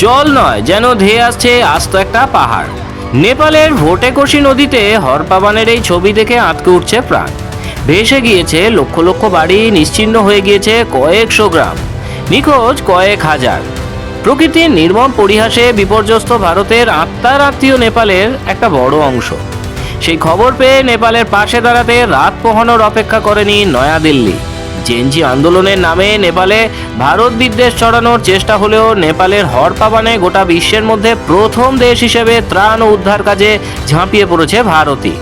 জল নয়, যেন ধেয়ে আসছে আস্ত একটা পাহাড়। নেপালের ভোটেকোশি নদীতে হরপাবানের এই ছবি দেখে আঁতকে উঠছে প্রাণ। ভেসে গিয়েছে লক্ষ লক্ষ বাড়ি, নিশ্চিহ্ন হয়ে গিয়েছে কয়েকশো গ্রাম, নিখোঁজ কয়েক হাজার। প্রকৃতির নির্মম পরিহাসে বিপর্যস্ত ভারতের আত্মার আত্মীয় নেপালের একটা বড় অংশ। সেই খবর পেয়ে নেপালের পাশে দাঁড়াতে রাত পোহানোর অপেক্ষা করেনি নয়াদিল্লি। জেনজি আন্দোলনের নামে নেপালে ভারত বিদ্বেষ ছড়ানোর চেষ্টা হলেও নেপালের হরপাবানে গোটা বিশ্বের মধ্যে প্রথম দেশ হিসেবে ত্রাণ ও উদ্ধার কাজে ঝাঁপিয়ে পড়েছে ভারতই।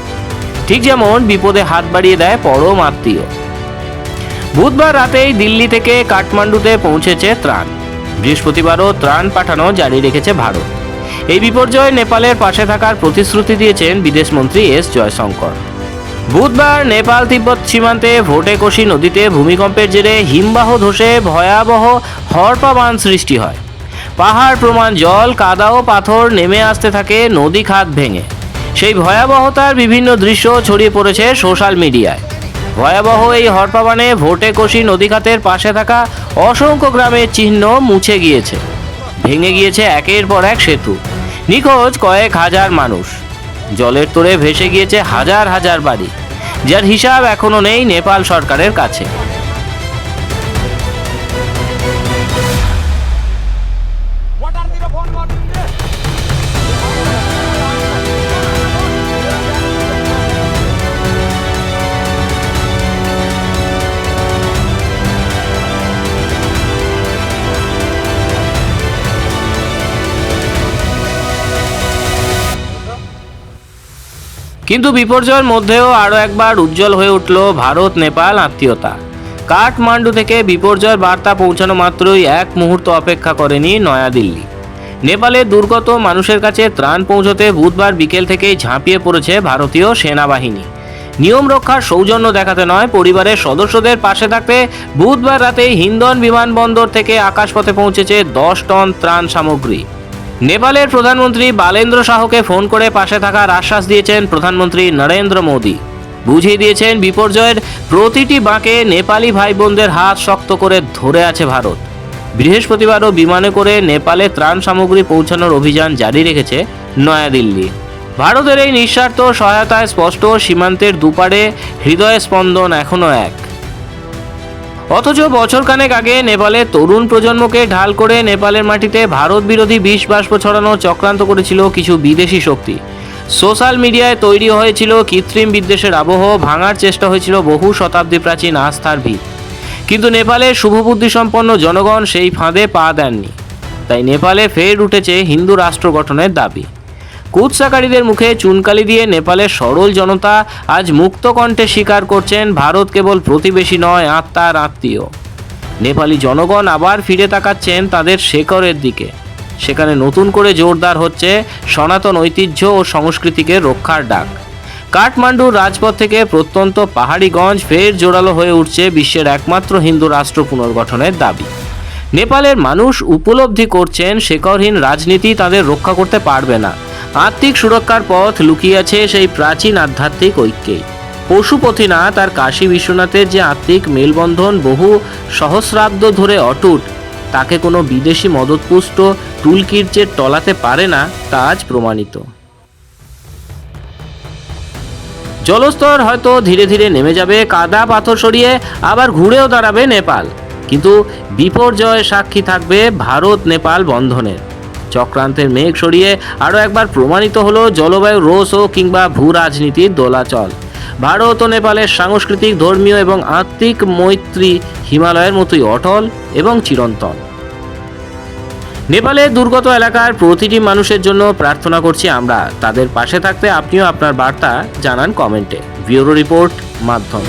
ঠিক যেমন বিপদে হাত বাড়িয়ে দেয় পরম আত্মীয়। বুধবার রাতেই দিল্লি থেকে কাঠমান্ডুতে পৌঁছেছে ত্রাণ। বৃহস্পতিবারও ত্রাণ পাঠানো জারি রেখেছে ভারত। এই বিপর্যয়ে নেপালের পাশে থাকার প্রতিশ্রুতি দিয়েছেন বিদেশমন্ত্রী এস জয়শঙ্কর। বুধবার নেপাল তিব্বত সীমান্তে ভোটেকোশি নদীতে ভূমিকম্পের জেরে হিমবাহ ধসে ভয়াবহ হরপাবান সৃষ্টি হয়। পাহাড় প্রমাণ জল, কাদা ও পাথর নেমে আসতে থাকে নদী খাত ভেঙে। সেই ভয়াবহতার বিভিন্ন দৃশ্য ছড়িয়ে পড়েছে সোশ্যাল মিডিয়ায়। ভয়াবহ এই হরপাবানে ভোটেকোশি নদীখাতের পাশে থাকা অসংখ্য গ্রামের চিহ্ন মুছে গিয়েছে। ভেঙে গিয়েছে একের পর এক সেতু। নিখোঁজ কয়েক হাজার মানুষ। জলের তোড়ে ভেসে গিয়েছে হাজার হাজার বাড়ি, যার হিসাব এখনো নেই নেপাল সরকারের কাছে। কিন্তু বিপর্যয়ের মধ্যেও আরও একবার উজ্জ্বল হয়ে উঠল ভারত নেপাল আত্মীয়তা। কাঠমান্ডু থেকে বিপর্যয়ের বার্তা পৌঁছানো মাত্রই এক মুহূর্ত অপেক্ষা করেনি নয়াদিল্লি। নেপালের দুর্গত মানুষের কাছে ত্রাণ পৌঁছতে বুধবার বিকেল থেকেই ঝাঁপিয়ে পড়েছে ভারতীয় সেনাবাহিনী। নিয়ম রক্ষার সৌজন্য দেখাতে নয়, পরিবারের সদস্যদের পাশে থাকতে বুধবার রাতেই হিন্দন বিমানবন্দর থেকে আকাশপথে পৌঁছেছে 10 টন ত্রাণ সামগ্রী। নেপালের প্রধানমন্ত্রী বালেন্দ্র শাহকে ফোন করে পাশে থাকার আশ্বাস দিয়েছেন প্রধানমন্ত্রী নরেন্দ্র মোদী। বুঝিয়ে দিয়েছেন বিপর্যয়ের প্রতিটি বাঁকে নেপালি ভাই বোনদের হাত শক্ত করে ধরে আছে ভারত। বৃহস্পতিবারও বিমানে করে নেপালে ত্রাণ সামগ্রী পৌঁছানোর অভিযান জারি রেখেছে নয়াদিল্লি। ভারতের এই নিঃস্বার্থ সহায়তায় স্পষ্ট, সীমান্তের দুপারে হৃদয় স্পন্দন এখনো এক। অথচ বছরখানেক আগে নেপালের তরুণ প্রজন্মকে ঢাল করে নেপালের মাটিতে ভারত বিরোধী বিষ বাষ্প ছড়ানোর চক্রান্ত করেছিল কিছু বিদেশি শক্তি। সোশ্যাল মিডিয়ায় তৈরি হয়েছিল কৃত্রিম বিদ্বেষের আবহ, ভাঙার চেষ্টা হয়েছিল বহু শতাব্দী প্রাচীন আস্থার ভিত। কিন্তু নেপালের শুভবুদ্ধিসম্পন্ন জনগণ সেই ফাঁদে পা দেননি। তাই নেপালে ফের উঠেছে হিন্দু রাষ্ট্র গঠনের দাবি। কুৎসাকারীদের মুখে চুনকালি দিয়ে নেপালের সরল জনতা আজ মুক্ত কণ্ঠে স্বীকার করছেন ভারত কেবল প্রতিবেশী নয়, আত্মার আত্মীয়। নেপালি জনগণ আবার ফিরে তাকাচ্ছেন তাদের শেকড়ের দিকে। সেখানে নতুন করে জোরদার হচ্ছে সনাতন ঐতিহ্য ও সংস্কৃতিকে রক্ষার ডাক। কাঠমান্ডুর রাজপথ থেকে প্রত্যন্ত পাহাড়িগঞ্জ ফের জোরালো হয়ে উঠছে বিশ্বের একমাত্র হিন্দু রাষ্ট্র পুনর্গঠনের দাবি। নেপালের মানুষ উপলব্ধি করছেন শেকড়হীন রাজনীতি তাদের রক্ষা করতে পারবে না। আত্মিক সুরক্ষার পথ লুকিয়ে আছে সেই প্রাচীন আধ্যাত্মিক ঐক্যেই। পশুপতিনাথ আর কাশী বিশ্বনাথের যে আত্মিক মেলবন্ধন বহু সহস্রাব্দ ধরে অটুট, তাকে কোনো বিদেশি মদতপুষ্ট টুলকির যে টলাতে পারে না, তা আজ প্রমাণিত। জলস্তর হয়তো ধীরে ধীরে নেমে যাবে, কাদা পাথর সরিয়ে আবার ঘুরেও দাঁড়াবে নেপাল, কিন্তু বিপর্যয়ের সাক্ষী থাকবে ভারত নেপাল বন্ধনের। চক্রান্তের মেঘ সরিয়ে আরও একবার প্রমাণিত হলো জলবায়ু রোষ ও কিংবা ভূ রাজনীতির দোলাচল। ভারত ও নেপালের সাংস্কৃতিক, ধর্মীয় এবং আত্মিক মৈত্রী হিমালয়ের মতোই অটল এবং চিরন্তন। নেপালের দুর্গত এলাকার প্রতিটি মানুষের জন্য প্রার্থনা করছি আমরা। তাদের পাশে থাকতে আপনিও আপনার বার্তা জানান কমেন্টে। ব্যুরো রিপোর্ট, মাধ্যম।